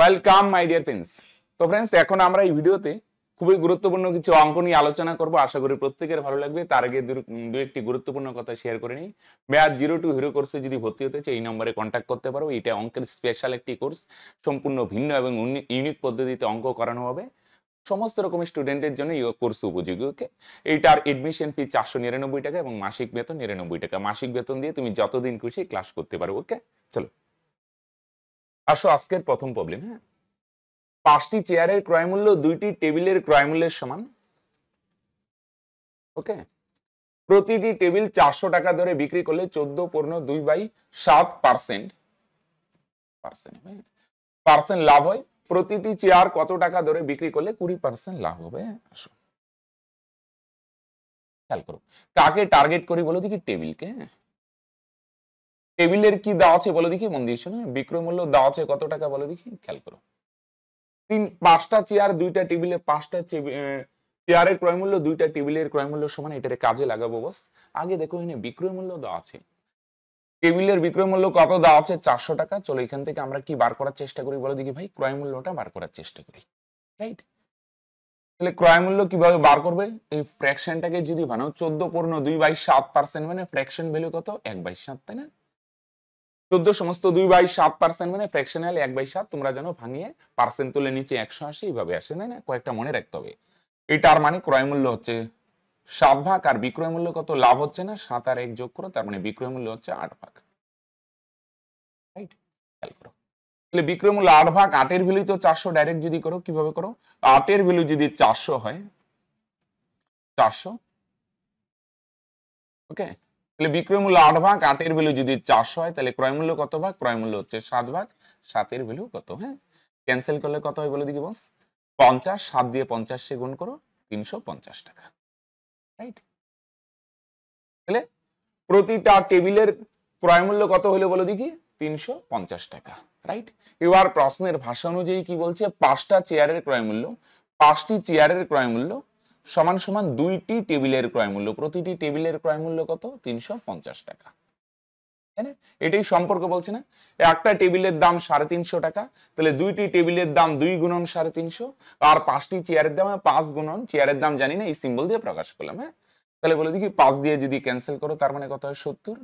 Welcome my dear friends. তো friends, এখন আমরা এই ভিডিওতে খুবই গুরুত্বপূর্ণ কিছু অঙ্ক নিয়ে আলোচনা করব। আশা করি প্রত্যেকের ভালো লাগবে। তার আগে দু একটি গুরুত্বপূর্ণ কথা শেয়ার করে নিই। ম্যাথ 0 টু হিরো কোর্সে যদি ভর্তি হতে চাই এই নম্বরে কন্ট্যাক্ট করতে পারো। এটা অঙ্কের স্পেশাল একটি কোর্স, সম্পূর্ণ ভিন্ন এবং ইউনিক পদ্ধতিতে অঙ্ক করানো হবে। সমস্ত রকমের স্টুডেন্টের জন্য এই কোর্স উপযোগী। ওকে, এইটার এডমিশন ফি 499 টাকা এবং মাসিক বেতন 99 টাকা। মাসিক বেতন দিয়ে তুমি যতদিন খুশি ক্লাস করতে পারো। ওকে, চলো আসো আজকের প্রথম প্রবলেম। হ্যাঁ, 5টি চেয়ারের ক্রয় মূল্য 2টি টেবিলের ক্রয় মূল্যের সমান। ওকে, প্রতিটি টেবিল 400 টাকা ধরে বিক্রি করলে 14.2/7% লাভ হয়। প্রতিটি চেয়ার কত টাকা ধরে বিক্রি করলে 20% লাভ হবে? আসো খেয়াল করো, কাকে টার্গেট করি বলো দেখি? টেবিলকে। টেবিলের কি দেওয়া আছে বলো দেখি, মন দিয়ে শোনো। বিক্রয় মূল্য দেওয়া আছে কত টাকা বলো দেখি, খেয়াল করো। 5টা চেয়ার 2টা টেবিলে 5টা চেয়ারের ক্রয় মূল্য 2টা টেবিলের ক্রয় মূল্য সমান। এটারে কাজে লাগাবো বস। আগে দেখো এখানে বিক্রয় মূল্য দেওয়া আছে, টেবিলের বিক্রয় মূল্য কত দেওয়া আছে? 400 টাকা। চলো এখান থেকে আমরা কি বার করার চেষ্টা করি বলো দেখি ভাই? ক্রয় মূল্যটা বার করার চেষ্টা করি, রাইট? তাহলে ক্রয় মূল্য কিভাবে বার করবে? এই ফ্র্যাকশনটাকে যদি বানাও 14.2/7% মানে ফ্র্যাকশন ভ্যালু কত? 1/7, তাই না? 14 সমস্ত 2/7% মানে ফ্র্যাকশনাল 1/7। তোমরা জানো ভাঙিয়ে পার্সেন্ট তুলে নিচে 180 এইভাবে আসে, তাই না? কয়েকটা মনে রাখতে হবে। এটার মানে ক্রয় মূল্য হচ্ছে 7 ভাগ, আর বিক্রয় মূল্য কত? লাভ হচ্ছে না, 7 আর 1 যোগ করো, তার মানে বিক্রয় মূল্য হচ্ছে 8 ভাগ, রাইট? খেয়াল করো, তাহলে বিক্রয় মূল্য 8 ভাগ, 8 এর ভ্যালু তো 400। ডাইরেক্ট যদি করো কিভাবে করো? 8 এর ভ্যালু যদি 400 হয়, 400, ওকে, তাহলে বিক্রয় মূল্য 8 ভাগ, 8 এর ভ্যালু যদি 400 হয়, তাহলে ক্রয় মূল্য কত ভাগ? ক্রয় মূল্য হচ্ছে 7 ভাগ, 7 এর ভ্যালু কত? হ্যাঁ, ক্যান্সেল করলে কত হয় বলে দিকে বস? 50, 7 দিয়ে 50 সে গুণ করো, 350 টাকা, রাইট? তাহলে প্রতিটা টেবিলের ক্রয় মূল্য কত হলো বলো দেখি? 350 টাকা, রাইট? এবার প্রশ্নের ভাষা অনুযায়ী কি বলছে? 5টা চেয়ারের ক্রয় মূল্য, 5টি চেয়ারের ক্রয় মূল্য সমান সমান 2টি টেবিলের ক্রয় মূল্য। প্রতিটি টেবিলের ক্রয় মূল্য কত? 350 টাকা, তাই না? এটাই সম্পর্ক বলছে না? একটা টেবিলের দাম 350 টাকা, তাহলে 2টি টেবিলের দাম 2 গুণন 350, আর 5টি চেয়ারের দাম 5 গুণন চেয়ারের দাম জানি না, এই সিম্বল দিয়ে প্রকাশ করলাম। হ্যাঁ, তাহলে বলে দেখি 5 দিয়ে যদি ক্যান্সেল করো তার মানে কত হয়? 70।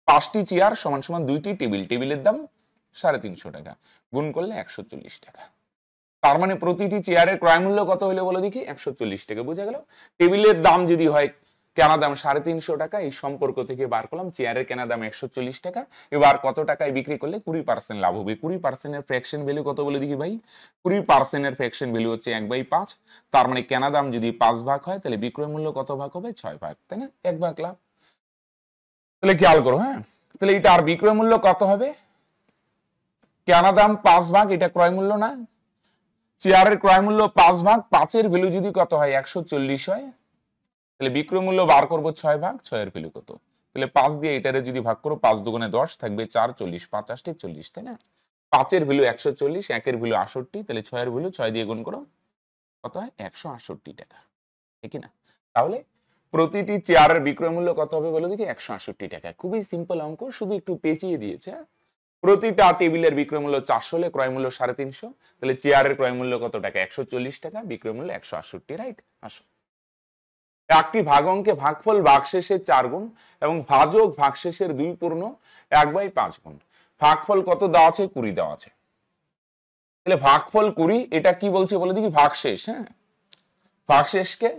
5টি চেয়ার সমান সমান 2টি টেবিল, টেবিলের দাম 350 টাকা, গুণ করলে 140 টাকা। তার মানে প্রতিটি চেয়ারের ক্রয় মূল্য কত হলো বলো দেখি? 140 টাকা। বুঝা গেল? টেবিলের দাম যদি হয় কেনা দাম 350 টাকা, এই সম্পর্ক থেকে বার করলাম চেয়ারের কেনা দাম 140 টাকা। এবার কত টাকায় বিক্রি করলে 20% লাভ হবে? 20% এর ফ্র্যাকশন ভ্যালু কত বলে দেখি ভাই? 20% এর ফ্র্যাকশন ভ্যালু হচ্ছে 1/5। তার মানে কেনা দাম যদি 5 ভাগ হয়, তাহলে বিক্রয় মূল্য কত ভাগ হবে? 6 ভাগ, তাই না? 1 ভাগ লাভ। তাহলে খেয়াল করো, হ্যাঁ, তাহলে এটা আর বিক্রয় মূল্য কত হবে? কেনা দাম 5 ভাগ, এটা ক্রয় মূল্য না? চেয়ারের ক্রয় মূল্য 5 ভাগ, 5 এর ভ্যালু যদি কত হয়? 140 হয়, তাহলে বিক্রয় মূল্য বার করবো 6 ভাগ, 6 এর ভ্যালু কত? তাহলে 5 দিয়ে এটারে যদি ভাগ করো, 5 দুগুণে 10 থাকবে 4, 40, 5 8 40, তাই না? 5 এর ভ্যালু 140, 1 এর ভ্যালু 68, তাহলে 6 এর ভ্যালু 6 দিয়ে গুণ করো, কত হয়? 168 টাকা, ঠিক না? তাহলে প্রতিটি চেয়ারের বিক্রয় মূল্য কত হবে বলে দেখি? 168 টাকা। খুবই সিম্পল অঙ্ক, শুধু একটু পেঁচিয়ে দিয়েছে। প্রতিটা টেবিলের বিক্রয় মূল্য 400 হলে ক্রয় মূল্য 350, তাহলে চেয়ারের ক্রয় মূল্য কত টাকা? 140 টাকা, বিক্রয় মূল্য 168, রাইট? আসো, একটি ভাগ অঙ্কে ভাগফল ভাগশেষের 4 গুণ এবং ভাজক ভাগশেষের 2/5 গুণ। ভাগফল কত দেওয়া আছে? 20 দেওয়া আছে। তাহলে ভাগফল 20, এটা কি বলছে বলে দেখি? ভাগশেষ। হ্যাঁ, ভাগশেষকে,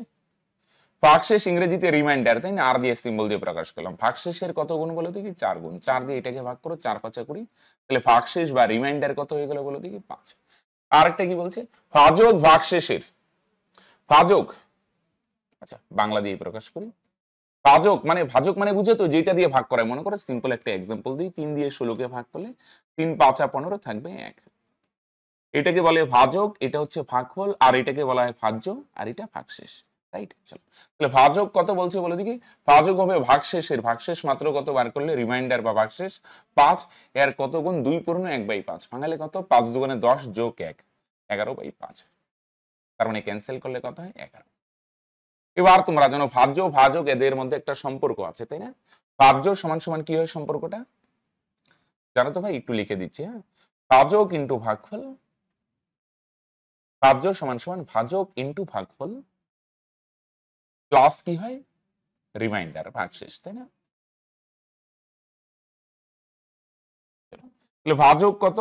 ভাগশেষ ইংরেজিতে রিমাইন্ডার, তাই না? আর দিয়ে সিম্বল দিয়ে প্রকাশ করলাম। ভাগশেষের কত গুণ বলে দেখি? 4 গুণ। 4 দিয়ে এটাকে ভাগ করো, 4 5 20, তাহলে ভাগশেষ বা রিমাইন্ডার কত হয়ে গেল বলে দেখি? 5। আরেকটা কি বলছে? ভাজক ভাগশেষের, ভাজক, আচ্ছা বাংলা দিয়ে প্রকাশ করি। ভাজক মানে বুঝে তো, যেটা দিয়ে ভাগ করায়। মনে করো সিম্পল একটা এক্সাম্পল দিই, 3 দিয়ে 16কে ভাগ করলে 3 5 15 থাকবে 1। এটাকে বলে ভাজক, এটা হচ্ছে ভাগফল, আর এটাকে বলা হয় ভাজ্য, আর এটা ভাগশেষ, রাইট? চলো, তাহলে ভাজক কত বলছে বলে দেখি? ভাজক হবে ভাগশেষের, ভাগশেষ মাত্র কত বার করলে? রিমাইন্ডার বা ভাগশেষ 5, এর কত গুণ? 2/1/5, ভাঙালে কত? 5 দুগুণে 10 যোগ 1, 11/5, তার মানে ক্যান্সেল করলে কত হয়? 11। এবার তোমরা জানো ভাজ্য ভাজক এদের মধ্যে একটা সম্পর্ক আছে, তাই না? ভাজ্য সমান সমান কি হয় সম্পর্কটা? জানো তো ভাই? একটু লিখে দিচ্ছি। হ্যাঁ, ভাজক ইন্টু ভাগফল ভাজ্য সমান সমান ভাজক ইন্টু ভাগফল প্লাস কি হয় রিমাইন্ডার ভাগশেষ, তাই না? তাহলে ভাজক কত,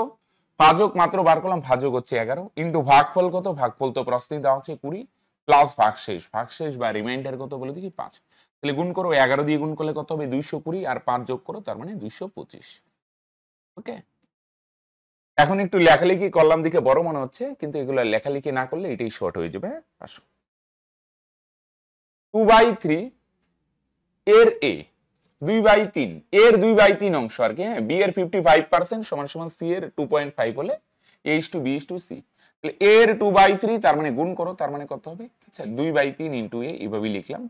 ভাজক মাত্র বার করলাম, ভাজক হচ্ছে 11 ইন্টু ভাগফল কত, ভাগফল তো প্রশ্নে দেওয়া হচ্ছে 20 প্লাস ভাগশেষ, ভাগশেষ বা রিমাইন্ডার কত বলে দেখি 5। তাহলে গুণ করো, 11 দিয়ে গুণ করলে কত হবে 220 আর 5 যোগ করো তার মানে 225। ওকে, এখন একটু লেখালেখি করলাম দিকে বড় মনে হচ্ছে, কিন্তু এগুলো লেখালেখি না করলে এটাই শর্ট হয়ে যাবে। আসো 2/3 এর এ 2/3 এর 2/3 অংশ আর কি, হ্যাঁ, বি এর 55% সমান সমান সি এর 2.5 হলে A:B:C। তাহলে এর 2/3 তার মানে গুণ করো, তার মানে কত হবে, আচ্ছা 2/3 ইন্টু এ এইভাবে লিখলাম।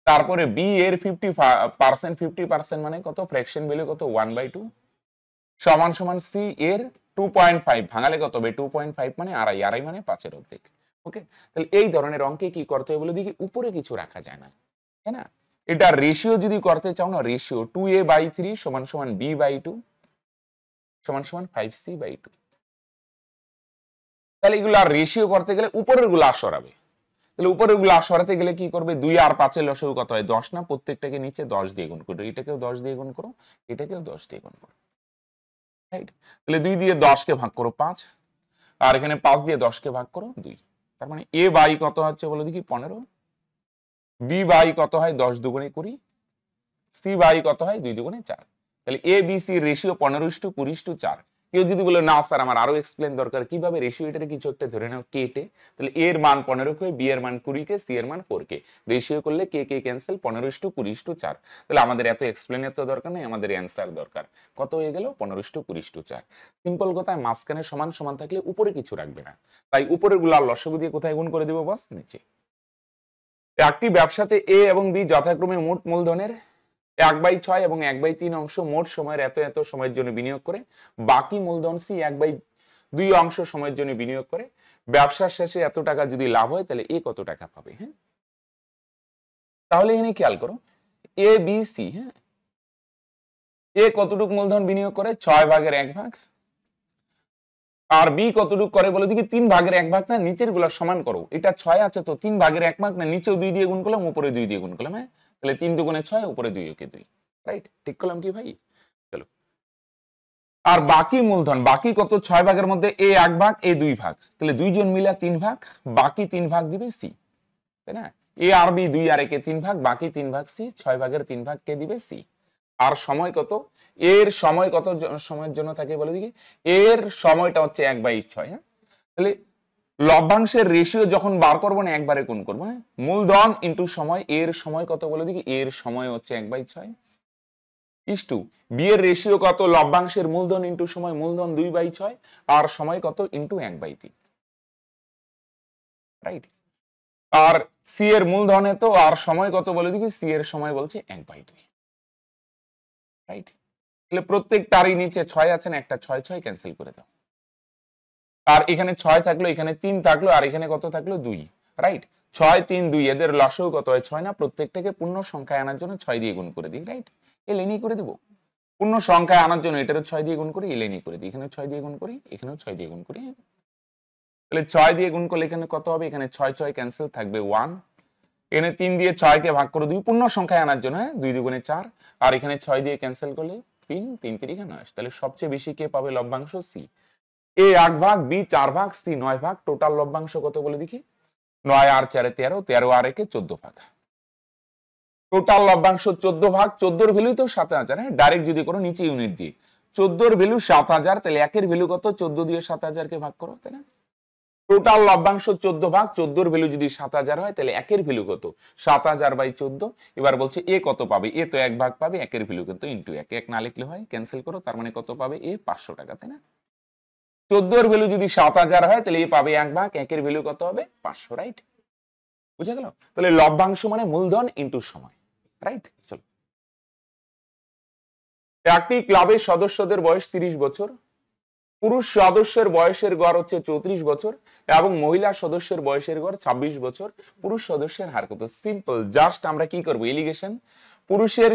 তারপরে বি এর 50% মানে কত, ফ্র্যাকশন ভ্যালু কত 1/2 সমান সমান সি এর 2.5 ভাঙালে কত হবে 2.5 মানে আড়াই, আড়াই মানে 5 এর অর্ধেক। ওকে, তাহলে এই ধরনের অঙ্কে কি করতে হবে বলে দেখি, উপরে কিছু রাখা যায় না, তাই না? এটা রেশিও যদি করতে চাও না, রেশিও 2a/3 সমান সমান b/2 সমান সমান 5c/2। তাহলে এগুলো আর রেশিও করতে গেলে উপরের গুলো সরাবে। তাহলে উপরের গুলো সরাতে গেলে কি করবে, 2 আর 5 এর লসাগু কত হয় 10 না, প্রত্যেকটাকে নিচে 10 দিয়ে গুণ করো, এটাকেও 10 দিয়ে গুণ করো, এটাকেও 10 দিয়ে গুণ করো, রাইট? তাহলে 2 দিয়ে 10 কে ভাগ করো 5, আর এখানে 5 দিয়ে 10 কে ভাগ করো 2, তার মানে a বাই কত হচ্ছে বলো দেখি 15, b বাই কত হয় 10 দুগুণে 20, c বাই কত হয় 2 দুগুণে 4। তাহলে a b c রেশিও 15:20:4। কেউ যদি বলে না স্যার আমার আরো এক্সপ্লেন দরকার, কিভাবে রেশিও, এটা কিছু একটা ধরে নাও কেটে, তাহলে a এর মান 15 কে, b এর মান 20 কে, c এর মান 4 কে, রেশিও করলে কে কে ক্যান্সেল 15:20:4। তাহলে আমাদের এত এক্সপ্লেনের তো দরকার নেই, আমাদের অ্যান্সার দরকার। কত হয়ে গেল 15:20:4। সিম্পল কথায় মাঝখানে সমান সমান থাকলে উপরে কিছু রাখবে না, তাই উপরের গুলো লসাগু দিয়ে কোথায় গুণ করে দেবো বস, নিচে। একটি ব্যবসাতে এ এবং বি যথাক্রমে মোট মূলধনের 1/6 এবং 1/3 অংশ মোট সময়ের এত এত সময়ের জন্য বিনিয়োগ করে, বাকি মূলধন সি 1/2 অংশ সময়ের জন্য বিনিয়োগ করে, ব্যবসার শেষে এত টাকা যদি লাভ হয় তাহলে এ কত টাকা পাবে। হ্যাঁ, তাহলে এখানে খেয়াল করো এ বি সি, হ্যাঁ, এ কতটুক মূলধন বিনিয়োগ করে 6/1 আর বি কতটুক করে বলে দেখি 3/1 না, নিচের গুলো সমান করো, এটা 6 আছে তো 3/1 না, নিচেও 2 দিয়ে গুণ করলাম, উপরে 2 দিয়ে গুণ করলাম, হ্যাঁ, তাহলে 3 দুগুণে 6, উপরে 2 ওকে 2, রাইট? ঠিক করলাম কি ভাই? চলো, আর বাকি মূলধন, বাকি কত, 6 ভাগের মধ্যে এ 1 ভাগ, এ 2 ভাগ, তাহলে দুইজন মিলে 3 ভাগ, বাকি 3 ভাগ দিবে সি, তাই না? এ আর বি 2 আর 1 3 ভাগ, বাকি 3 ভাগ সি, 6 ভাগের 3 ভাগ কে দিবে সি। আর সময় কত, এর সময় কত সময়ের জন্য থাকে বলে দেখি, এর সময়টা হচ্ছে 1/6। হ্যাঁ, তাহলে লভ্যাংশের রেশিও যখন বার করবো না একবারে গুণ করবো, হ্যাঁ, মূলধন ইন্টু সময়, এর সময় কত বলে দেখি, এর সময় হচ্ছে 1/6 ইস্টু বি এর রেশিও কত, লভ্যাংশের মূলধন ইন্টু সময়, মূলধন 2/6 আর সময় কত ইন্টু 1/3, রাইট? আর সি এর মূলধনে তো আর সময় কত বলে দেখি, সি এর সময় বলছে 1/2, রাইট? তাহলে প্রত্যেকটারই নিচে 6 আছে না, একটা 6 6 ক্যান্সেল করে দাও, আর এখানে 6 থাকলো, এখানে 3 থাকলো, আর এখানে কত থাকলো 2, রাইট? 6 3 2 এদের লসাগু কত হয় 6 না, প্রত্যেকটাকে পূর্ণ সংখ্যায় আনার জন্য 6 দিয়ে গুণ করে দিই, রাইট? এলেনি করে দেবো, পূর্ণ সংখ্যায় আনার জন্য এটারও 6 দিয়ে গুণ করি, এলেনি করে দিই, এখানেও 6 দিয়ে গুণ করি, এখানেও 6 দিয়ে গুণ করি। তাহলে 6 দিয়ে গুণ করলে এখানে কত হবে, এখানে 6 6 ক্যান্সেল থাকবে 1, এখানে 3 দিয়ে 6 কে ভাগ করে 2 পূর্ণ সংখ্যায় আনার জন্য, হ্যাঁ, 2 দুগুণে 4, আর এখানে 6 দিয়ে ক্যান্সেল করলে 3 3 3 9। তাহলে সবচেয়ে বেশি কে পাবে লভ্যাংশ, সি। এ 1 ভাগ, বি 4 ভাগ, সি 9 ভাগ, টোটাল লভ্যাংশ কত বলে দেখি, 9 আর 4 13, 13 আর 1 14 ভাগ, টোটাল লভ্যাংশ 14 ভাগ, 14 এর ভ্যালু তো 7000, হ্যাঁ, ডাইরেক্ট যদি করো নিচে ইউনিট দিয়ে, 14 এর ভ্যালু 7000, তাহলে একের ভ্যালু কত, 14 দিয়ে 7000 কে ভাগ করো, তাই না? টোটাল লভ্যাংশ 14 ভাগ, 14 এর ভ্যালু যদি 7000 হয় তাহলে একের ভ্যালু কত, 7000/14। এবার বলছে এ কত পাবে, এ তো 1 ভাগ পাবে, একের ভ্যালু কত ইনটু 1, 1 না লিখলে হয়, ক্যান্সেল করো, তার মানে কত পাবে, এ 500 টাকা, তাই না? 14 এর ভ্যালু যদি 7000 হয় তাহলে এ পাবে 1 ভাগ, একের ভ্যালু কত হবে 500, রাইট? বুঝা গেল? তাহলে লভ্যাংশ মানে মূলধন ইনটু সময়, রাইট? চলো, একটি ক্লাবের সদস্যদের বয়স 30 বছর, পুরুষ সদস্যের বয়সের গড় হচ্ছে 34 বছর এবং মহিলা সদস্যের বয়সের গড় 26 বছর, পুরুষ সদস্যের হার কত? সিম্পল, জাস্ট আমরা কি করব, এলিগেশন। পুরুষের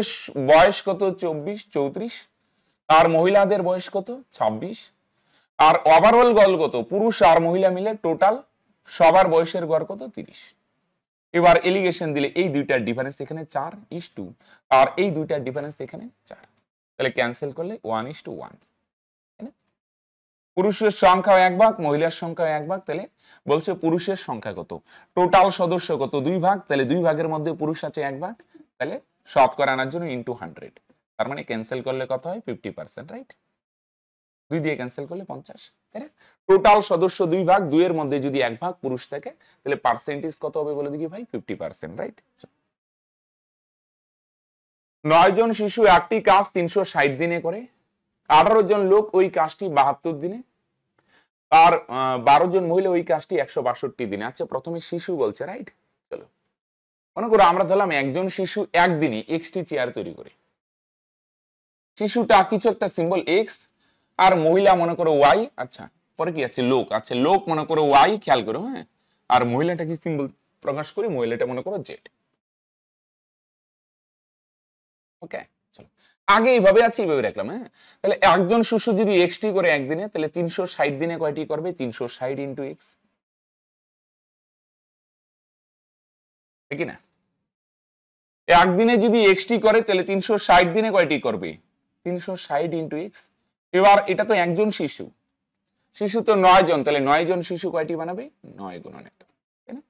বয়স কত 24 34, আর মহিলাদের বয়স কত 26, আর ওভারঅল গড় কত, পুরুষ আর মহিলা মিলে টোটাল সবার বয়সের গড় কত, 30। এবার এলিগেশন দিলে এই দুইটার ডিফারেন্স এখানে 4:2 আর এই দুইটার ডিফারেন্স এখানে 4, তাহলে ক্যান্সেল করলে 1:1। পুরুষের সংখ্যা 1 ভাগ, মহিলার সংখ্যা 1 ভাগ, তাহলে বলছে পুরুষের সংখ্যা কত, টোটাল সদস্য কত 2 ভাগ, তাহলে 2 ভাগের মধ্যে পুরুষ আছে 1 ভাগ, তাহলে শতকরা আনার জন্য ইনটু 100, তার মানে ক্যান্সেল করলে কত হয় 50%, রাইট? 2 দিয়ে ক্যান্সেল করলে 50, তাই না? টোটাল সদস্য 2 ভাগ, 2 এর মধ্যে যদি 1 ভাগ পুরুষ থাকে তাহলে পার্সেন্টেজ কত হবে বলে দেখি ভাই, 50%, রাইট? 9 জন শিশু একটি কাজ 360 দিনে করে, 18 জন লোক ওই কাজটি 72 দিনে, আর 12 জন মহিলা ওই কাজটি 162 দিনে। আচ্ছা, প্রথমে শিশু বলছে, রাইট? চলো মনে করো আমরা ধরলাম একজন শিশু একদিনে এক্সটি চেয়ার তৈরি করে, শিশুটা কিছু একটা সিম্বল এক্স, আর মহিলা মনে করো ওয়াই, আচ্ছা পরে কি আছে লোক, আচ্ছা লোক মনে করো ওয়াই, খেয়াল করো, হ্যাঁ, আর মহিলাটা কি সিম্বল প্রকাশ করি, মহিলাটা মনে করো জেড। ওকে, চলো আগে এইভাবে আছে, এইভাবে রাখলাম, হ্যাঁ। তাহলে একজন শিশু যদি এক্সটি করে একদিনে, তাহলে 360 দিনে কয়টি করবে, 360 ইন্টু এক্স, ঠিক না? একদিনে যদি এক্সটি করে তাহলে 360 দিনে কয়টি করবে, 360 ইন্টু এক্স। এবার এটা তো একজন শিশু, শিশু তো 9 জন, তাহলে 9 জন শিশু কয়টি বানাবে, 9 গুণন এত, তাই না?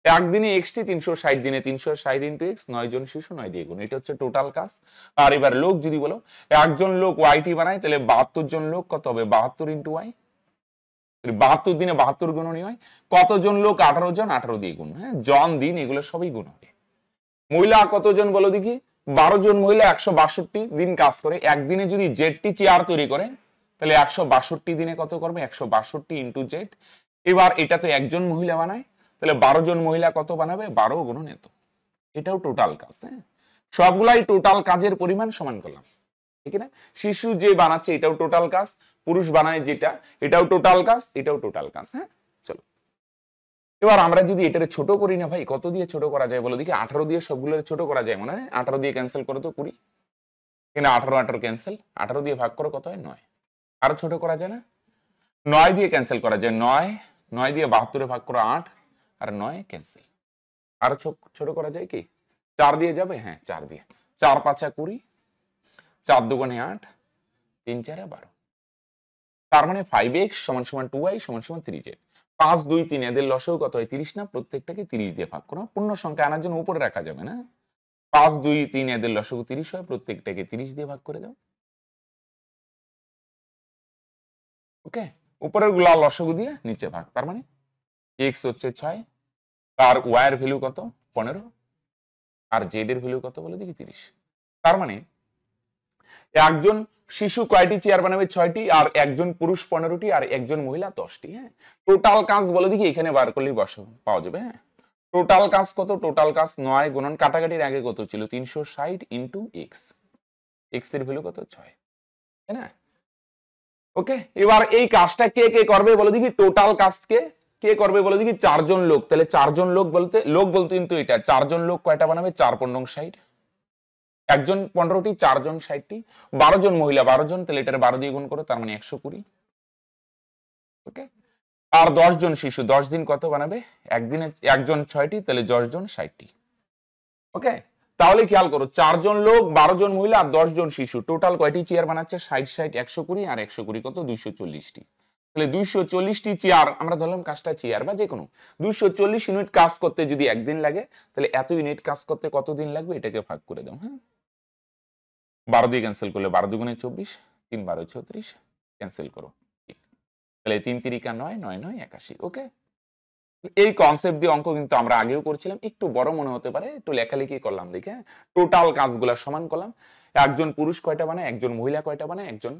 একদিনে এক্সটি, 360 দিনে 360 ইন্টু এক্স, 9 জন শিশু 9 দিয়ে গুণ, এটা হচ্ছে টোটাল কাজ। আর এবার লোক যদি বলো একজন লোক ওয়াইটি বানায়, তাহলে 72 জন লোক কত হবে, 72 ইন্টু ওয়াই, 72 দিনে 72 গুণনই হয়। কতজন লোক, 18 জন, 18 দিয়ে গুণ, হ্যাঁ, জন দিন এগুলো সবই গুণ হবে। মহিলা কতজন বলো দেখি, 12 জন মহিলা 162 দিন কাজ করে, একদিনে যদি জেডটি চেয়ার তৈরি করে তাহলে 162 দিনে কত করবে, 162 ইন্টু জেড। এবার এটা তো একজন মহিলা বানায়, তাহলে 12 জন মহিলা কত বানাবে, 12 গুণন এত, এটাও টোটাল কাজ, হ্যাঁ। সবগুলাই টোটাল কাজের পরিমাণ সমান করলাম, ঠিক না? শিশু যে বানাচ্ছে এটাও টোটাল কাজ, পুরুষ বানায় যেটা এটাও টোটাল কাজ, এটাও টোটাল কাজ, হ্যাঁ। চলো এবার আমরা যদি এটারে ছোট করি না ভাই, কত দিয়ে ছোট করা যায় বলো দেখি, 18 দিয়ে সবগুলো ছোট করা যায় মনে হয়, 18 দিয়ে ক্যান্সেল করো তো 20, কিনা 18 18 ক্যান্সেল, 18 দিয়ে ভাগ করো কত হয় 9, আরো ছোট করা যায় না, 9 দিয়ে ক্যান্সেল করা যায়, 9 9 দিয়ে 72 ভাগ করো 8, আর 9 ক্যান্সেল, আরো ছোট করা যায় কি, 4 দিয়ে যাবে, হ্যাঁ 4 দিয়ে, 4 5 20, 4 দুগুণে 8, 3 4 12, তার মানে 5x সমান সমান 2y সমান সমান 3z। 5 2 3 এদের লসাগু কত হয় 30 না, প্রত্যেকটাকে 30 দিয়ে ভাগ করো, পূর্ণ সংখ্যা আনার জন্য উপরে রাখা যাবে না, 5 2 3 এদের লসাগু 30 হয়, প্রত্যেকটাকে 30 দিয়ে ভাগ করে দাও। ওকে, উপরের গুলা লসাগু দিয়ে নিচে ভাগ, তার মানে x হচ্ছে 6, আর y এর ভ্যালু কত 15, আর z এর ভ্যালু কত বলে দেখি 30। তার মানে একজন শিশু কয়টি চেয়ার বানাবে, 6টি, আর একজন পুরুষ 15টি, আর একজন মহিলা 10টি, হ্যাঁ। টোটাল কাজ বলে দেখি, এখানে বার করলেই পাওয়া যাবে, হ্যাঁ। টোটাল কাজ কত, টোটাল কাজ 9 গুণন কাটাকাটির আগে কত ছিল, 360 ইন্টু এক্স, এক্স এর ভ্যালু কত 6, তাই না? ওকে, এবার এই কাজটা কে কে করবে বলে দেখি, টোটাল কাজকে কে করবে বলে দেখি, 4 জন লোক, তাহলে 4 জন লোক বলতে কিন্তু এটা 4 জন লোক কয়টা বানাবে, 4 15 60, একজন 15টি, 4 জন 60টি, 12 জন মহিলা 12 জন, তাহলে এটার 12 দিয়ে গুণ করো, তার মানে 120। ওকে, আর 10 জন শিশু 10 দিন কত বানাবে, একদিনে একজন 6টি, তাহলে 10 জন 60টি। ওকে, তাহলে খেয়াল করো 4 জন লোক, 12 জন মহিলা, আর 10 জন শিশু, টোটাল কয়টি চেয়ার বানাচ্ছে, 60 60 120, আর 120 কত 240টি, তাহলে 240টি চেয়ার, আমরা ধরলাম কাজটা চেয়ার বা যে কোনো 240 ইউনিট কাজ করতে যদি একদিন লাগে, তাহলে এত ইউনিট কাজ করতে কত দিন লাগবে, এটাকে ভাগ করে দাও, হ্যাঁ। 12 দিয়ে ক্যান্সেল করলে 12 দুগুণে 24, 3 12 36, ক্যান্সেল করো, তাহলে 3 3 9 9 9 81। ওকে, এই কনসেপ্ট দিয়ে অঙ্ক কিন্তু আমরা আগেও করছিলাম, একটু বড় মনে হতে পারে, একটু লেখালেখি করলাম দেখে, টোটাল কাজগুলো সমান করলাম, একজন পুরুষ কয়টা বানায়, একজন মহিলা কয়টা বানায়, একজন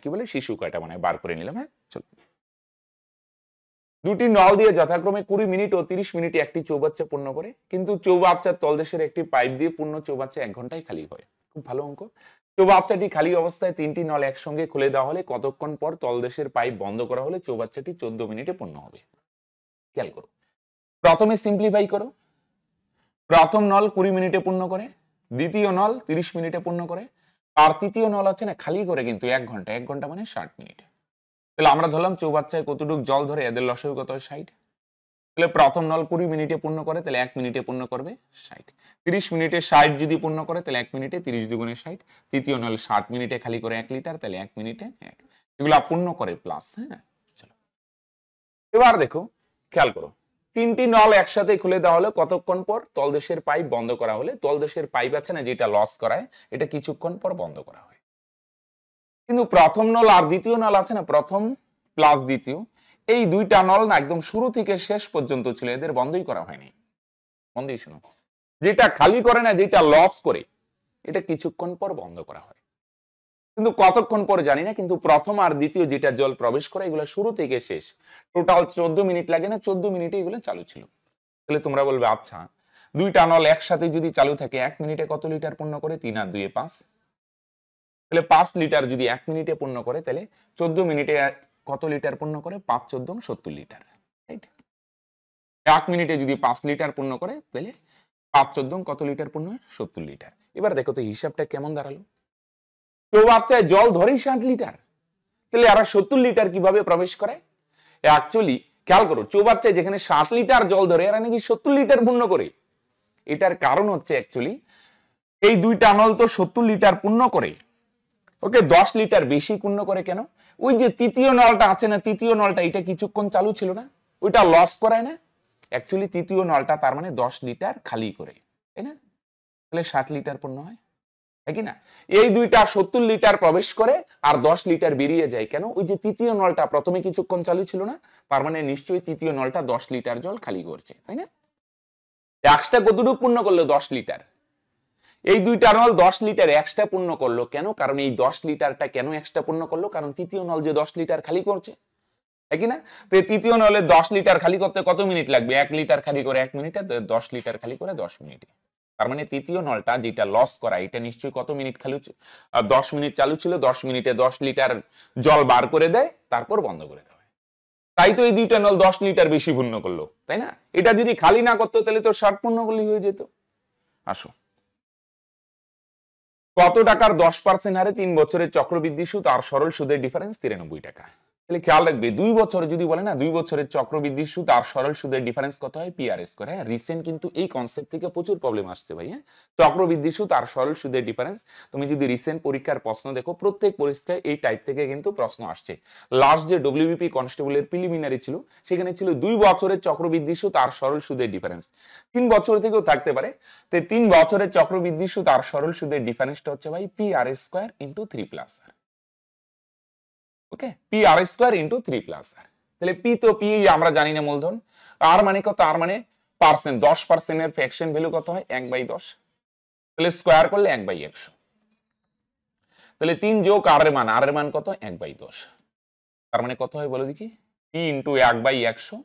কি বলে শিশু কয়টা বানায়, বার করে নিলাম, হ্যাঁ। চলো, দুটি নল দিয়ে যথাক্রমে 20 মিনিট ও 30 মিনিটে একটি চৌবাচ্চা পূর্ণ করে, কিন্তু চৌবাচ্চার তলদেশের একটি পাইপ দিয়ে পূর্ণ চৌবাচ্চা 1 ঘন্টায় খালি হয়। খুব ভালো অঙ্ক। চৌবাচ্চাটি খালি অবস্থায় 3টি নল একসঙ্গে খুলে দেওয়া হলে কতক্ষণ পর তলদেশের পাইপ বন্ধ করা হলে চৌবাচ্চাটি 14 মিনিটে পূর্ণ হবে। খেয়াল করো, প্রথমে সিম্পলিফাই করো, প্রথম নল 20 মিনিটে পূর্ণ করে, দ্বিতীয় নল 30 মিনিটে পূর্ণ করে, আর তৃতীয় নল আছে না খালি করে কিন্তু 1 ঘন্টা, 1 ঘন্টা মানে 60 মিনিট। তাহলে আমরা ধরলাম চৌবাচ্চায় কতটুকু জল ধরে, এদের লসাগু কত হয় 60। তাহলে প্রথম নল 20 মিনিটে পূর্ণ করে, তাহলে 1 মিনিটে পূর্ণ করবে 60। 30 মিনিটে 60 যদি পূর্ণ করে, তাহলে 1 মিনিটে 30 দুগুণে 60। তৃতীয় নল 60 মিনিটে খালি করে 1 লিটার, তাহলে 1 মিনিটে 1। এগুলো পূর্ণ করে প্লাস। হ্যাঁ, চলো এবার দেখো, খেয়াল করো, তিনটি নল একসাথে খুলে দেওয়া হলে কতক্ষণ পর তলদেশের পাইপ বন্ধ করা হলে, তলদেশের পাইপ আছে না যেটা লস করায়, এটা কিছুক্ষণ পর বন্ধ করা হয়। কিন্তু প্রথম নল আর দ্বিতীয় নল আছে না, প্রথম প্লাস দ্বিতীয়, এই দুইটা নল না একদম শুরু থেকে শেষ পর্যন্ত ছিল, এদের বন্ধই করা হয়নি। বন্ধই শোনো, যেটা খালি করে না, যেটা লস করে, এটা কিছুক্ষণ পর বন্ধ করা হয়। কিন্তু কতক্ষণ পর জানি না, কিন্তু প্রথম আর দ্বিতীয় যেটা জল প্রবেশ করে, এগুলো শুরু থেকে শেষ টোটাল 14 মিনিট লাগে না, 14 মিনিটে এগুলো চালু ছিল। তাহলে তোমরা বলবে আচ্ছা, দুইটা নল একসাথে যদি চালু থাকে 1 মিনিটে কত লিটার পূর্ণ করে? 3 আর 2 5। তাহলে 5 লিটার যদি 1 মিনিটে পূর্ণ করে, তাহলে 14 মিনিটে কত লিটার পূর্ণ করে? 5 14 70 লিটার। রাইট, 1 মিনিটে যদি 5 লিটার পূর্ণ করে, তাহলে 5 14 কত লিটার পূর্ণ হয়? 70 লিটার। এবার দেখো তো হিসাবটা কেমন দাঁড়ালো। চৌবাচ্চায় জল ধরেই 60 লিটার, তাহলে আর 70 লিটার কিভাবে প্রবেশ করে? অ্যাকচুয়ালি খেয়াল করো, চৌবাচ্চায় যেখানে 60 লিটার জল ধরে, এরা নাকি 70 লিটার পূর্ণ করে। এটার কারণ হচ্ছে অ্যাকচুয়ালি এই দুইটা নল তো 70 লিটার পূর্ণ করে, ওকে 10 লিটার বেশি পূর্ণ করে। কেন? ওই যে তৃতীয় নলটা আছে না, তৃতীয় নলটা এটা কিছুক্ষণ চালু ছিল না, ওইটা লস করায় না। অ্যাকচুয়ালি তৃতীয় নলটা তার মানে 10 লিটার খালি করে, তাই না? তাহলে 60 লিটার পূর্ণ হয়, তাই কি না? এই দুইটা 70 লিটার প্রবেশ করে আর 10 লিটার বেরিয়ে যায়। কেন? ওই যে তৃতীয় নলটা প্রথমে কিছুক্ষণ চালু ছিল না, তার মানে নিশ্চয়ই তৃতীয় নলটা 10 লিটার জল খালি করছে, তাই না? এক্সট্রা কতটুকু পূর্ণ করলো? 10 লিটার। এই দুইটা নল 10 লিটার এক্সট্রা পূর্ণ করলো। কেন? কারণ এই 10 লিটারটা কেন এক্সট্রা পূর্ণ করলো? কারণ তৃতীয় নল যে 10 লিটার খালি করছে, তাই কি না? তো এই তৃতীয় নলে 10 লিটার খালি করতে কত মিনিট লাগবে? 1 লিটার খালি করে 1 মিনিটে, 10 লিটার খালি করে 10 মিনিটে। তার মানে তৃতীয় নলটা যেটা লস করা, এটা নিশ্চয়ই কত মিনিট খালি? 10 মিনিট চালু ছিল, 10 মিনিটে 10 লিটার জল বার করে দেয়, তারপর বন্ধ করে দেয়। তাই তো এই দুইটা নল 10 লিটার বেশি পূর্ণ করলো, তাই না? এটা যদি খালি না করতো, তাহলে তো 60 পূর্ণ করলেই হয়ে যেত। আসো, কত টাকার 10% হারে 3 বছরের চক্রবৃদ্ধি সুদ আর সরল সুদের ডিফারেন্স? 93 টাকা। তাহলে খেয়াল রাখবে, 2 বছরে যদি বলে না, 2 বছরের চক্রবৃদ্ধি সুদ আর সরল সুদের ডিফারেন্স কত হয়? পিআরএস করে। রিসেন্ট কিন্তু এই কনসেপ্ট থেকে প্রচুর প্রবলেম আসছে ভাই। হ্যাঁ, চক্রবৃদ্ধি সুদ আর সরল সুদের ডিফারেন্স, তুমি যদি রিসেন্ট পরীক্ষার প্রশ্ন দেখো, প্রত্যেক পরীক্ষায় এই টাইপ থেকে কিন্তু প্রশ্ন আসছে। লাস্ট যে ডব্লিউবিপি কনস্টেবলের প্রিলিমিনারি ছিল, সেখানে ছিল 2 বছরের চক্রবৃদ্ধি সুদ আর সরল সুদের ডিফারেন্স। 3 বছর থেকেও থাকতে পারে। তো 3 বছরের চক্রবৃদ্ধি সুদ আর সরল সুদের ডিফারেন্সটা হচ্ছে ভাই পিআরএস স্কয়ার ইনটু 3+r। ওকে, P R square into 3+r। তাহলে পি তো পি আমরা জানি না মূলধন, আর মানে কত? আর মানে পার্সেন্ট, 10% এর ফ্র্যাকশন ভ্যালু কত হয়? 1/10। তাহলে স্কয়ার করলে 1/100। তাহলে 3 যোগ আর এর মান, আর এর মান কত? 1/10। তার মানে কত হয় বলো দেখি? P into 1/100।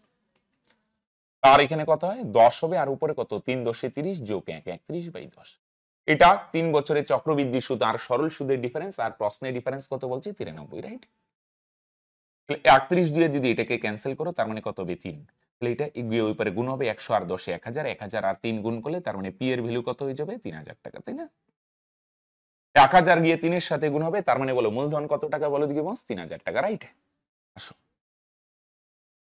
আর এখানে কত হয়? 10 হবে, আর উপরে কত? 3 10 30 যোগ 1 31/10। এটা 3 বছরের চক্রবৃদ্ধি সুদ আর সরল সুদের ডিফারেন্স, আর প্রশ্নের ডিফারেন্স কত বলছি? 93, রাইট? 31 দিয়ে যদি এটাকে ক্যান্সেল করো, তার মানে কত হবে? 3। তাহলে এটা গিয়ে ওই পারে গুণ হবে, 100 আর 10 1000, 1000 আর 3 গুণ করলে তার মানে পি এর ভ্যালু কত হয়ে যাবে? 3000 টাকা, তাই না? 1000 গিয়ে 3 এর সাথে গুণ হবে, তার মানে বলো মূলধন কত টাকা বলো দিকে বস? 3000 টাকা, রাইট? আসো,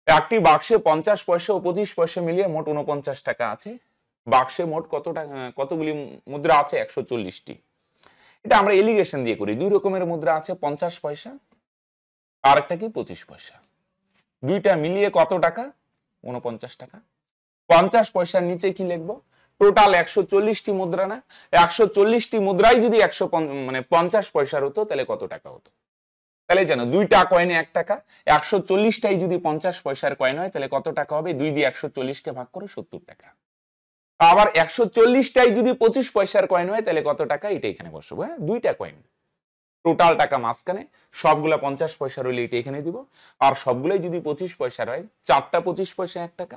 একটি বাক্সে 50 পয়সা ও 25 পয়সা মিলিয়ে মোট 49 টাকা আছে। বাক্সে মোট কত টাকা, কতগুলি মুদ্রা আছে? 140টি। এটা আমরা এলিগেশন দিয়ে করি। দুই রকমের মুদ্রা আছে, 50 পয়সা আর একটা কি 25 পয়সা। দুইটা মিলিয়ে কত টাকা? 49 টাকা। 50 পয়সার নিচে কি লিখবো? টোটাল 140টি মুদ্রা না? 140টি মুদ্রাই যদি 50 পয়সার হতো, তাহলে কত টাকা হতো? তাহলে জানো, দুইটা কয়েনে 1 টাকা, 140টাই যদি 50 পয়সার কয়েন হয়, তাহলে কত টাকা হবে? 2 দিয়ে 140কে ভাগ করে 70 টাকা। আবার 140টাই যদি 25 পয়সার কয়েন হয়, তাহলে কত টাকা? এটা এখানে বসাবো। হ্যাঁ, দুইটা কয়েন, টোটাল টাকা মাঝখানে, সবগুলা 50 পয়সার হইলে এটা এখানে দিব। আর সবগুলাই যদি 25 পয়সার হয়, 4টা 25 পয়সা 1 টাকা,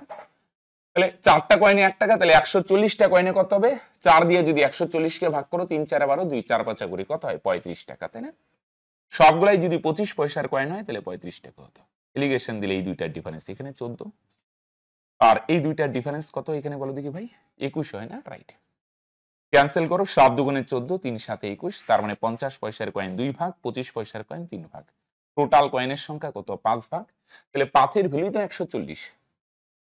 তাহলে 4টা কয়েনে 1 টাকা, তাহলে 140টা কয়েনে কত হবে? 4 দিয়ে যদি 140কে ভাগ করো, 3 4 12, 2 4 5 করি, কত হয়? 35 টাকা, তাই না? সবগুলাই যদি 25 পয়সার কয়েন হয়, তাহলে 35 টাকা হতো। এলিগেশন দিলে এই দুইটার ডিফারেন্স এখানে 14, আর এই দুইটার ডিফারেন্স কত এখানে বলো দেখি ভাই? 21 হয় না? রাইট। ক্যান্সেল করো, 7 দুগুণে 14, 3 7 21, তার মানে 50 পয়সার কয়েন 2 ভাগ, 25 পয়সার কয়েন 3 ভাগ। টোটাল কয়েনের সংখ্যা কত 5 ভাগ, তাহলে 5 এর ভ্যালু তো 140,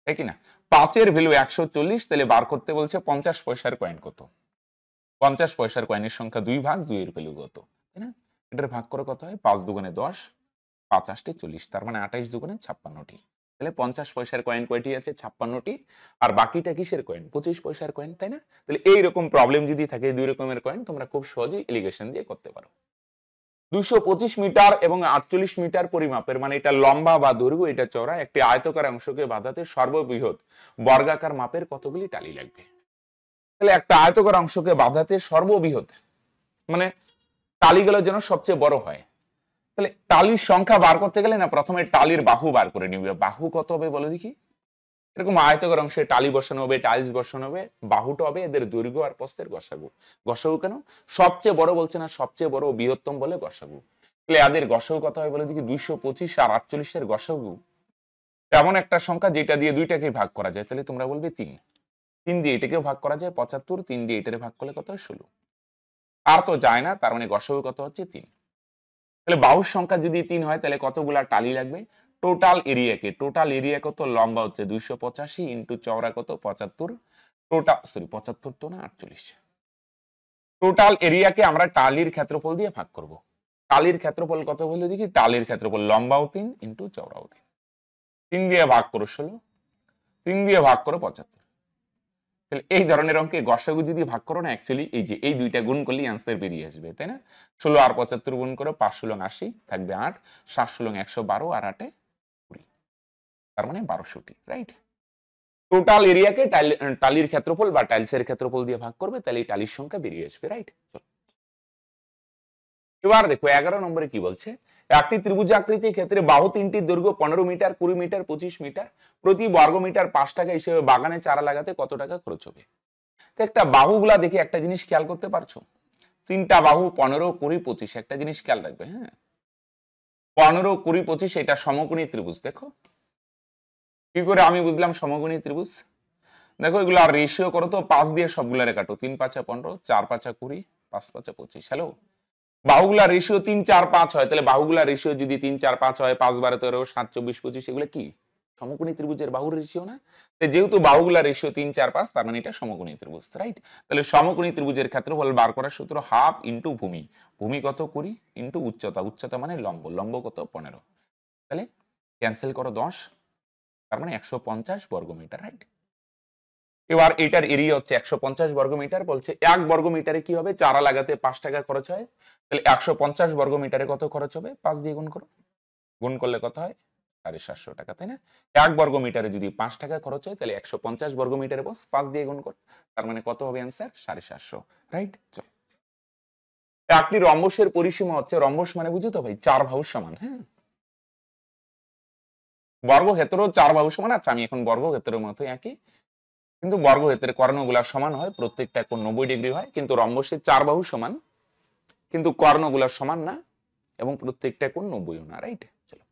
তাই কি না? 5 এর ভ্যালু 140, তাহলে বার করতে বলছে 50 পয়সার কয়েন কত। 50 পয়সার কয়েনের সংখ্যা 2 ভাগ, 2 এর ভ্যালু কত, তাই না? এটার ভাগ করে কত হয় 5 দুগুণে 10, 5 8 40, তার মানে 28 দুগুণে 56টি। তাহলে 50 পয়সার কয়েন কয়টি আছে 56টি, আর বাকিটা কিসের কয়েন 25 পয়সার কয়েন, তাই না? তাহলে এই রকম প্রবলেম যদি থাকে দুই রকমের কয়েন তোমরা খুব সহজেই এলিগেশন দিয়ে করতে পারো। 225 মিটার এবং 48 মিটার পরিমাপের, মানে এটা লম্বা বা দৈর্ঘ্য এটা চওড়া একটি আয়তকার অংশকে বাঁধাতে সর্ববৃহৎ বর্গাকার মাপের কতগুলি টালি লাগবে। তাহলে একটা আয়তকার অংশকে বাঁধাতে সর্ববৃহৎ মানে টালিগুলো যেন সবচেয়ে বড় হয়, তাহলে টালির সংখ্যা বার করতে গেলে না প্রথমে টালির বাহু বার করে নিবে। বাহু কত হবে বলে দেখি? এরকম আয়তকার অংশে টালি বসানো হবে, টাইলস বসানো হবে, বাহুটা হবে এদের দৈর্ঘ্য আর প্রস্থের গসাগু। গসাগু কেন সবচেয়ে বড় বলছে না, সবচেয়ে বড় বৃহত্তম বলে গসাগু। তাহলে এদের গসাগু কত হয় বলে দেখি? 225 আর 48 এর গসাগু এমন একটা সংখ্যা যেটা দিয়ে দুইটাকে ভাগ করা যায়, তাহলে তোমরা বলবে 3। 3 দিয়ে এটাকেও ভাগ করা যায় 75, 3 দিয়ে এটারে ভাগ করলে কত হয় 16। আর তো যায় না, তার মানে গসাগু কত হচ্ছে 3। তাহলে বাহুর সংখ্যা যদি 3 হয় তাহলে কতগুলা টালি লাগবে? টোটাল এরিয়া কত? লম্বা হচ্ছে 285 ইন্টু চওড়া কত 75, টোটাল 75 তো না 48। টোটাল এরিয়াকে আমরা টালির ক্ষেত্রফল দিয়ে ভাগ করব। টালির ক্ষেত্রফল কত বলে দেখি? টালির ক্ষেত্রফল লম্বাও 3 ইন্টু চওড়াও 3, 3 দিয়ে ভাগ করো 16, 3 দিয়ে ভাগ করো 75। তাহলে এই ধরনের অঙ্কে গসাগু যদি ভাগ করো না, অ্যাকচুয়ালি এই যে এই দুইটা গুণ করলেই আনসার বেরিয়ে আসবে, তাই না? 16 আর 75 গুণ করো, 5 16 80 থাকবে 8, 7 16 112 আর 8 20, তার মানে 1200টি, রাইট? টোটাল এরিয়াকে টালির ক্ষেত্রফল বা টাইলসের ক্ষেত্রফল দিয়ে ভাগ করবে, তাহলে এই টালির সংখ্যা বেরিয়ে আসবে, রাইট? এবার দেখো 11 নম্বরে কি বলছে? একটি ত্রিভুজাকৃতির ক্ষেত্রে বাহু তিনটির দৈর্ঘ্য 15 মিটার, 20 মিটার, 25 মিটার। প্রতি বর্গ মিটার 5 টাকা হিসেবে বাগানে চারা লাগাতে কত টাকা খরচ হবে? তো একটা বাহুগুলা দেখে একটা জিনিস খেয়াল করতে পারছো? তিনটা বাহু 15 20 25, একটা জিনিস খেয়াল রাখবে, হ্যাঁ? 15 20 25 এটা সমকোণী ত্রিভুজ। দেখো কি করে আমি বুঝলাম সমকোণী ত্রিভুজ? দেখো এগুলো আর রেশিও করো তো, 5 দিয়ে সবগুলারে কাটো, 3 5 15, 4 5 20, 5 5 25। হ্যালো, বাহুগুলা রেশিও 3 4 5 হয়, তাহলে বাহুগুলা রেশিও যদি 3 4 5 হয়, 5 12 13 7 24 25, এগুলো কি সমকোণী ত্রিভুজের বাহুর রেশিও না? যেহেতু বাহুগুলা রেশিও 3 4 5, তার মানে এটা সমকোণী ত্রিভুজ, রাইট? তাহলে সমকোণী ত্রিভুজের ক্ষেত্রফল বার করার সূত্র হাফ ইন্টু ভূমি, ভূমি কত 20 ইন্টু উচ্চতা, উচ্চতা মানে লম্ব, লম্ব কত 15। তাহলে ক্যান্সেল করো 10, তার মানে 150 বর্গ মিটার, রাইট? এবার এটার এরিয়া হচ্ছে 150 বর্গ মিটার, বলছে 1 বর্গ মিটারে কি হবে? চারা লাগাতে 5 টাকা খরচ হয়, তাহলে 150 বর্গ মিটারে কত খরচ হবে? 5 দিয়ে গুণ করো, গুণ করলে কত হয়? 750 টাকা, তাই না? 1 বর্গ মিটারে যদি 5 টাকা খরচ হয়, তাহলে 150 বর্গ মিটারে বস 5 দিয়ে গুণ কর, তার মানে কত হবে অ্যান্সার? 750, রাইট? চল, একটি রম্বসের পরিসীমা হচ্ছে, রম্বস মানে বুঝো তো ভাই 4 বাহুর সমান, হ্যাঁ? বর্গক্ষেত্র 4 বাহুর সমান। আচ্ছা আমি এখন বর্গক্ষেত্রের মতো একই, কিন্তু বর্গক্ষেত্রের কর্ণগুলা সমান হয়, প্রত্যেকটা কোণ 90 ডিগ্রি হয়, কিন্তু রম্বসের 4 বাহু সমান কিন্তু কর্ণগুলা সমান না এবং প্রত্যেকটা কোণ 90ও না, রাইট? চলো,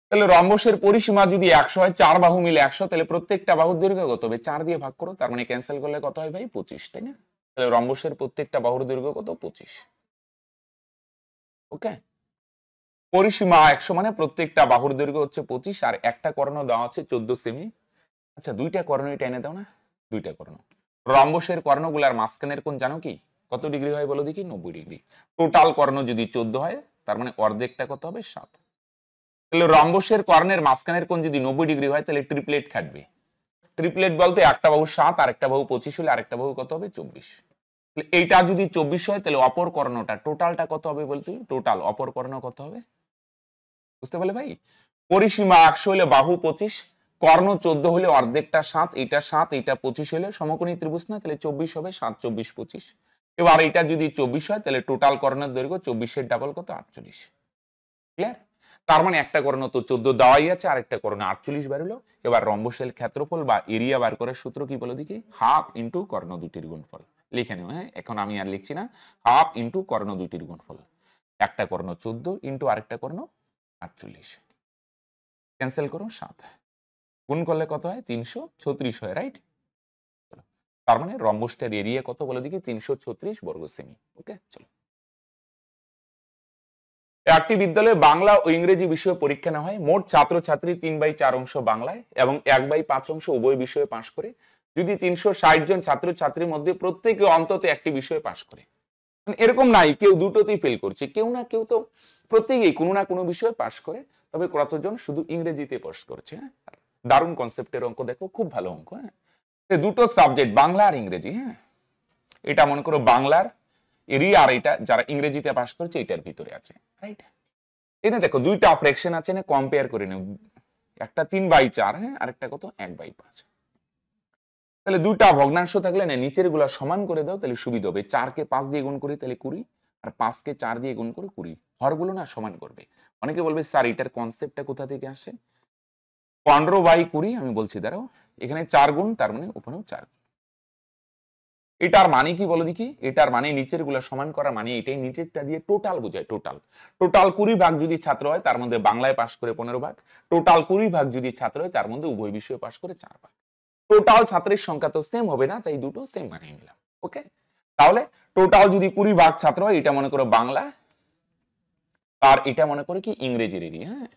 তাহলে রম্বসের পরিসীমা যদি 100 হয়, 4 বাহু মিলে 100, তাহলে প্রত্যেকটা বাহুর দৈর্ঘ্য কত হবে? 4 দিয়ে ভাগ করো, তার মানে ক্যান্সেল করলে কত হয় ভাই? 25, তাই না? তাহলে রম্বসের প্রত্যেকটা বাহুর দৈর্ঘ্য কত? 25। ওকে, পরিসীমা 100 মানে প্রত্যেকটা বাহুর দৈর্ঘ্য হচ্ছে 25, আর একটা কর্ণ দেওয়া আছে 14 সেমি। আচ্ছা দুইটা কর্ণই টেনে দাও না, দুইটা কর্ণ। রম্বসের কর্ণগুলার মাঝখানের কোণ জানো কি কত ডিগ্রি হয় বলো দেখি? 90 ডিগ্রি। টোটাল কর্ণ যদি 14 হয়, তার মানে অর্ধেকটা কত হবে? 7। তাহলে রম্বসের কর্ণের মাঝখানের কোণ যদি 90 ডিগ্রি হয়, তাহলে ট্রিপলেট খাটবে। ট্রিপলেট বলতে একটা বাহু 7 আর একটা বাহু 25 হলে আরেকটা বাহু কত হবে? 24। তাহলে এইটা যদি 24 হয়, তাহলে অপর কর্ণটা টোটালটা কত হবে বলতে? টোটাল অপর কর্ণ কত হবে? বুঝতে পারলে ভাই? পরিসীমা 100 হলে বাহু 25, কর্ণ 14 হলে অর্ধেকটা 7, এটা 7 এটা 25 হলে সমকোণী ত্রিভুজ না? তাহলে 24 হবে, 7 24 25। এবার এটা যদি 24 হয়, তাহলে টোটাল কর্ণের দৈর্ঘ্য 24 এর ডাবল কত? 48। ক্লিয়ার? তার মানে একটা কর্ণ তো 14 দেওয়াই আছে, আরেকটা কর্ণ 48 বার হলো। এবার রম্বসের ক্ষেত্রফল বা এরিয়া বার করার সূত্র কি বলো দেখি? হাফ ইন্টু কর্ণ দুটির গুণফল। লিখে নেও, হ্যাঁ? এখন আমি আর লিখছি না। হাফ ইন্টু কর্ণ দুটির গুণফল। একটা কর্ণ 14 ইন্টু আরেকটা কর্ণ 48। ক্যান্সেল করো 7, গুণ করলে কত হয়? 336 হয়, রাইট? তার মানে রম্বসটার এরিয়া কত বলে দেখি? 336 বর্গ সেমি। ওকে, চলো। একটি বিদ্যালয়ে বাংলা ও ইংরেজি বিষয়ে পরীক্ষা নেওয়া হয়। মোট ছাত্রছাত্রী 3/4 অংশ বাংলায় এবং 1/5 অংশ উভয় বিষয়ে পাশ করে। যদি 360 জন ছাত্রছাত্রীর মধ্যে প্রত্যেকে অন্তত একটি বিষয়ে পাশ করে, মানে এরকম নাই কেউ দুটোতেই ফেল করছে, কেউ না কেউ তো প্রত্যেকেই কোনো না কোনো বিষয়ে পাশ করে। তবে কতজন শুধু ইংরেজিতে পাশ করছে। হ্যাঁ, দারুণ কনসেপ্টের অঙ্ক, দেখো খুব ভালো অঙ্ক। হ্যাঁ, দুটো সাবজেক্ট বাংলা আর ইংরেজি। হ্যাঁ, এটা মনে করো বাংলার এরিয়া, আর এটা যারা ইংরেজিতে পাশ করছে এটার ভিতরে আছে, রাইট? এটা দেখো দুইটা ফ্র্যাকশন আছে না, কম্পেয়ার করে নেব। একটা 3/4, হ্যাঁ, আরেকটা কত 1/5। তাহলে দুইটা ভগ্নাংশ থাকলে না নিচের গুলা সমান করে দাও, তাহলে সুবিধা হবে। 4কে 5 দিয়ে গুণ করি তাহলে 20, আর 5কে 4 দিয়ে গুণ করে 20, হরগুলো না সমান করবে। অনেকে বলবে স্যার এটার কনসেপ্টটা কোথা থেকে আসে? 15/20 আমি বলছি, দাঁড়াও, এখানে 4 গুণ, তার মানে ওখানেও 4 গুণ। এটার মানে কি বলো দেখি? এটার মানে নিচের গুলা সমান করা মানে এটাই, নিচেরটা দিয়ে টোটাল বোঝায়। টোটাল টোটাল 20 ভাগ যদি ছাত্র হয় তার মধ্যে বাংলায় পাশ করে 15 ভাগ, টোটাল 20 ভাগ যদি ছাত্র হয় তার মধ্যে উভয় বিষয়ে পাশ করে 4 ভাগ। টোটাল ছাত্রের সংখ্যা তো সেম হবে না, তাই দুটো সেম বানিয়ে নিলাম। ওকে, তাহলে টোটাল যদি 20 ভাগ ছাত্র হয়, এটা মনে করো বাংলা, আর এটা মনে করো কি ইংরেজির এরিয়া। হ্যাঁ,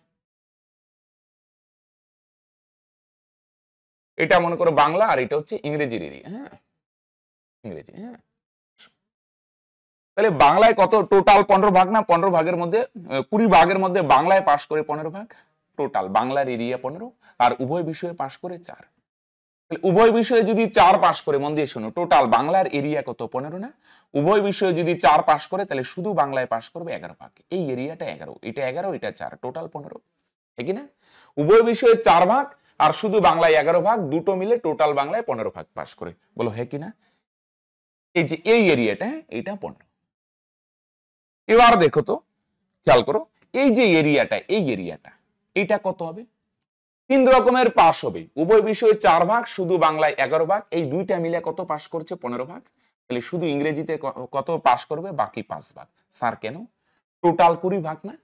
এটা মনে করো বাংলা আর এটা হচ্ছে ইংরেজির এরিয়া। হ্যাঁ, ইংরেজি। হ্যাঁ, তাহলে বাংলায় কত টোটাল 15 ভাগ না, 15 ভাগের মধ্যে 20 ভাগের মধ্যে বাংলায় পাশ করে 15 ভাগ, টোটাল বাংলার এরিয়া 15, আর উভয় বিষয়ে পাশ করে 4। তাহলে উভয় বিষয়ে যদি 4 পাশ করে, মন দিয়ে শোনো, টোটাল বাংলার এরিয়া কত 15 না, উভয় বিষয়ে যদি 4 পাশ করে তাহলে শুধু বাংলায় পাশ করবে 11 ভাগ। এই এরিয়াটা 11, এটা 11, এটা 4, টোটাল 15, ঠিক না? উভয় বিষয়ে 4 ভাগ আর শুধু বাংলায় 11 ভাগ, দুটো মিলে টোটাল বাংলায় 15 ভাগ পাশ করে। বলো হ্যাঁ কিনা? এই যে এই এরিয়াটা, এটা 15। এবার দেখো তো, খেয়াল করো, এই যে এরিয়াটা, এই এরিয়াটা এটা কত হবে? 3 রকমের পাস হবে। উভয় বিষয়ে 4 ভাগ, শুধু বাংলায় 11 ভাগ, এই দুইটা মিলে কত পাস করছে? 15 ভাগ। তাহলে শুধু ইংরেজিতে কত পাস করবে? বাকি 5 ভাগ। স্যার কেন? টোটাল 20 ভাগ না,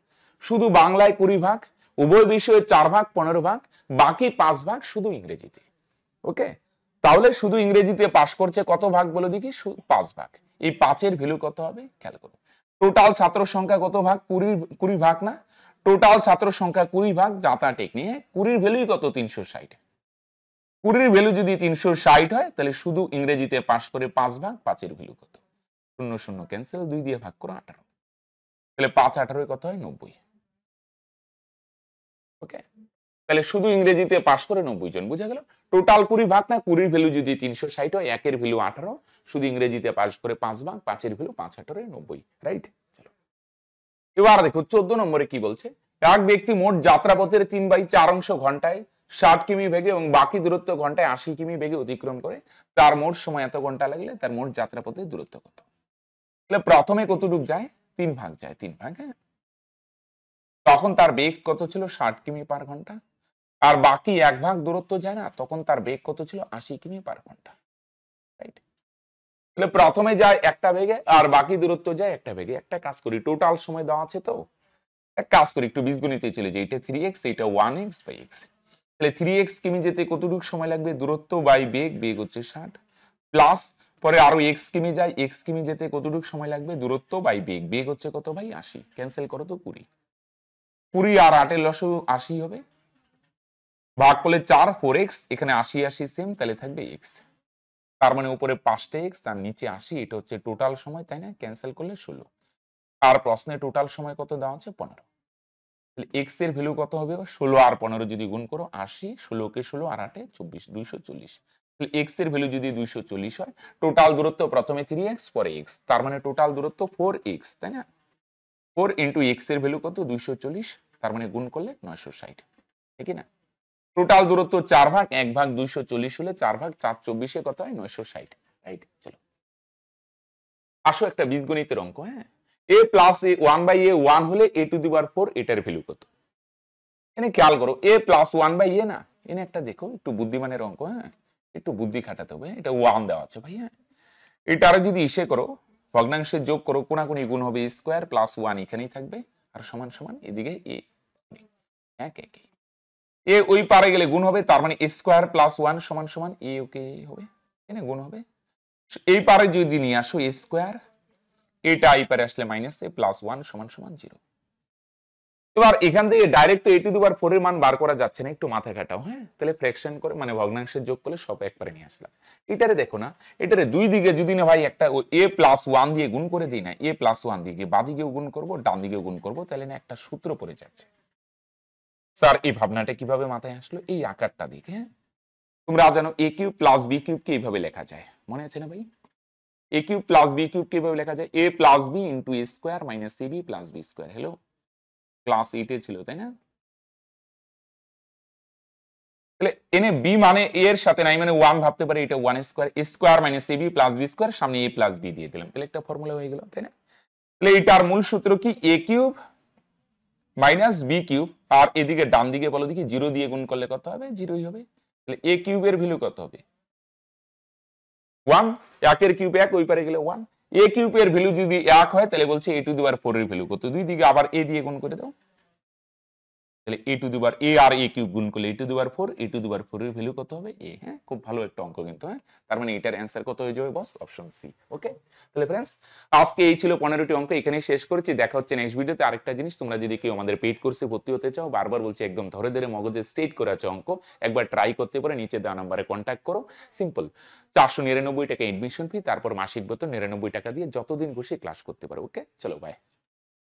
শুধু বাংলায় 20 ভাগ, উভয় বিষয়ে 4 ভাগ 15 ভাগ, বাকি 5 ভাগ শুধু ইংরেজিতে। ওকে, তাহলে শুধু ইংরেজিতে পাস করছে কত ভাগ বলো দেখি? 5 ভাগ। এই 5-এর ভ্যালু কত হবে? খেয়াল করো, টোটাল ছাত্র সংখ্যা কত ভাগ? 20 ভাগ না, টোটাল ছাত্র সংখ্যা 20 ভাগ, যাতা টেকনিক 20-র ভ্যালুই কত? 360। 20-র ভ্যালু যদি 360 হয় তাহলে শুধু ইংরেজিতে পাস করে 5 ভাগ, 5-এর ভ্যালু কত? 0 0 ক্যান্সেল, 2 দিয়ে ভাগ করো 18, তাহলে 5 18 কত হয়? 90। ওকে, তাহলে শুধু ইংরেজিতে পাস করে 90 জন, বুঝা গেল? টোটাল 20 ভাগ না, 20-র ভ্যালু যদি 360 হয়, 1-এর ভ্যালু 18, শুধু ইংরেজিতে পাস করে 5 ভাগ, 5-এর ভ্যালু 5 18 90, রাইট? চলো এবার দেখো 14 নম্বরে কি বলছে? এক ব্যক্তি মোট যাত্রাপথের 3/4 অংশ ঘন্টায় 60 কিমি বেগে এবং বাকি দূরত্ব ঘন্টায় 80 কিমি বেগে অতিক্রম করে, তার মোট সময় এত ঘন্টা লাগলে তার মোট যাত্রাপথের দূরত্ব কত? তাহলে প্রথমে কতটুক যায়? 3 ভাগ যায়, 3 ভাগ। হ্যাঁ, তখন তার বেগ কত ছিল? 60 কিমি পার ঘন্টা। আর বাকি 1 ভাগ দূরত্ব যায় না, তখন তার বেগ কত ছিল? 80 কিমি পার ঘন্টা, রাইট? তাহলে প্রথমে যায় একটা বেগে আর বাকি দূরত্ব যায় একটা বেগে। একটা কাজ করি, টোটাল সময় দেওয়া আছে তো, এক কাজ করি, একটু বীজগণিতে চলে যাই। এটা 3x, এটা 1x বাই x। তাহলে 3x কিমি যেতে কতটুকু সময় লাগবে? দূরত্ব বাই বেগ, বেগ হচ্ছে 60, প্লাস পরে আরো x কিমি যায়, x কিমি যেতে কতটুকু সময় লাগবে? দূরত্ব বাই বেগ, বেগ হচ্ছে কত ভাই? 80, ক্যান্সেল করো তো 20, 20 আর 8-এর লসাগু 80 হবে, ভাগ করলে 4 4x, এখানে 80 80 সেম, তাহলে থাকবে x, তার মানে উপরে 5টা x আর নিচে 80, এটা হচ্ছে টোটাল সময়, তাই না? ক্যান্সেল করলে 16। আর প্রশ্নে টোটাল সময় কত দেওয়া আছে? 15। তাহলে x এর ভ্যালু কত হবে? 16 আর 15 যদি গুণ করো 80, 16 কে 16 আর 8 এ 24, 240। তাহলে x এর ভ্যালু যদি 240 হয়, টোটাল দূরত্ব প্রথমে 3x পরে x, তার মানে টোটাল দূরত্ব 4x, তাই না? 4 ইনটু x এর ভ্যালু কত? 240, তার মানে গুণ করলে 960, ঠিক না? টোটাল দূরত্ব 4 ভাগ, 1 ভাগ 240 হলে 4 ভাগ 4 24-এ কত হয়? 960, রাইট? চলো আসো একটা বীজগণিতের অঙ্ক। হ্যাঁ, a প্লাস a 1/a 1 হলে a টু দি পাওয়ার 4, এটার ভ্যালু কত? এনে খেয়াল করো, a প্লাস 1/a না, এনে একটা দেখো, একটু বুদ্ধিমানের অঙ্ক। হ্যাঁ, একটু বুদ্ধি খাটাতে হবে। এটা 1 দেওয়া আছে ভাই। হ্যাঁ, এটারে যদি ইসে করো, ভগ্নাংশে যোগ করো, কোনাকুনি গুণ হবে, স্কোয়ার প্লাস 1 এখানেই থাকবে, আর সমান সমান এদিকে a, এক একই। এ ওই পারে গেলে গুণ হবে, তার মানে স্কোয়ার প্লাস 1 সমান সমান a, ওকে হবে, এনে গুণ হবে। এই পারে যদি নিয়ে আসো স্কোয়ার, এটা এই পারে আসলে মাইনাস a প্লাস 1 সমান সমান 0। এবার এখান থেকে ডাইরেক্ট তো a টু দি পাওয়ার 4 এর মান বার করা যাচ্ছে না, একটু মাথা খাটাও। হ্যাঁ, তাহলে ফ্র্যাকশন করে মানে ভগ্নাংশের যোগ করলে সব একবারে নিয়ে আসলাম। এটারে দেখো না, এটারে দুই দিকে যদি না ভাই একটা a প্লাস 1 দিয়ে গুণ করে দিই না, a প্লাস 1 দিয়ে বাদিকেও গুণ করব ডান দিকেও গুণ করব, তাহলে না একটা সূত্র পড়ে যাচ্ছে। স্যার এই ভাবনাটা কিভাবে মাথায় আসলো? এই আকারটা দেখে। হ্যাঁ, তোমরা জানো a cube plus b cube কে এইভাবে লেখা যায়, মনে আছে না ভাই? a cube plus b cube কিভাবে লেখা যায়? a plus b into a square minus ab plus b square. Hello, class 8 এ ছিল তাই না? তাহলে এনে b মানে a এর সাথে নাই মানে 1 ভাবতে পারি, এটা 1 square, a square minus ab plus b square, সামনে a প্লাস b দিয়ে দিলাম, তাহলে একটা ফর্মুলা হয়ে গেল তাই না? তাহলে এটার মূল সূত্র কি? a cube minus b cube, আর এদিকে ডান দিকে বলো দেখি 0 দিয়ে গুণ করলে কত হবে? 0ই হবে। তাহলে a কিউবের ভ্যালু কত হবে? 1, একের কিউব 1, ওই পারে গেলে 1। a কিউবের ভ্যালু যদি 1 হয় তাহলে বলছে a টু দি পাওয়ার 4 এর ভ্যালু কত? দুই দিকে আবার a দিয়ে গুণ করে দাও, তাহলে a to the power a আর a কিউব গুণ করলে a to the power 4, a to the power 4 এর ভ্যালু কত হবে? a। হ্যাঁ, খুব ভালো একটা অঙ্ক কিন্তু। হ্যাঁ, তার মানে এটার অ্যান্সার কত হয়ে যাবে বস? Option C. ওকে, তাহলে फ्रेंड्स আজকে এই ছিল 15টি অঙ্ক, এখানেই শেষ করেছি। দেখা হচ্ছে নেক্সট ভিডিওতে। আরেকটা জিনিস, তোমরা যদি কেউ আমাদের পেইড কোর্সে ভর্তি হতে চাও, বারবার বলছি একদম ধরে ধরে মগজে সেট করে আছে অঙ্ক, একবার ট্রাই করতে পারে, নিচে দেওয়া নম্বরে কন্ট্যাক্ট করো। সিম্পল, 499 টাকা এডমিশন ফি, তারপর মাসিক বেতন 99 টাকা দিয়ে যতদিন খুশি ক্লাস করতে পারো। ওকে, চলো বাই।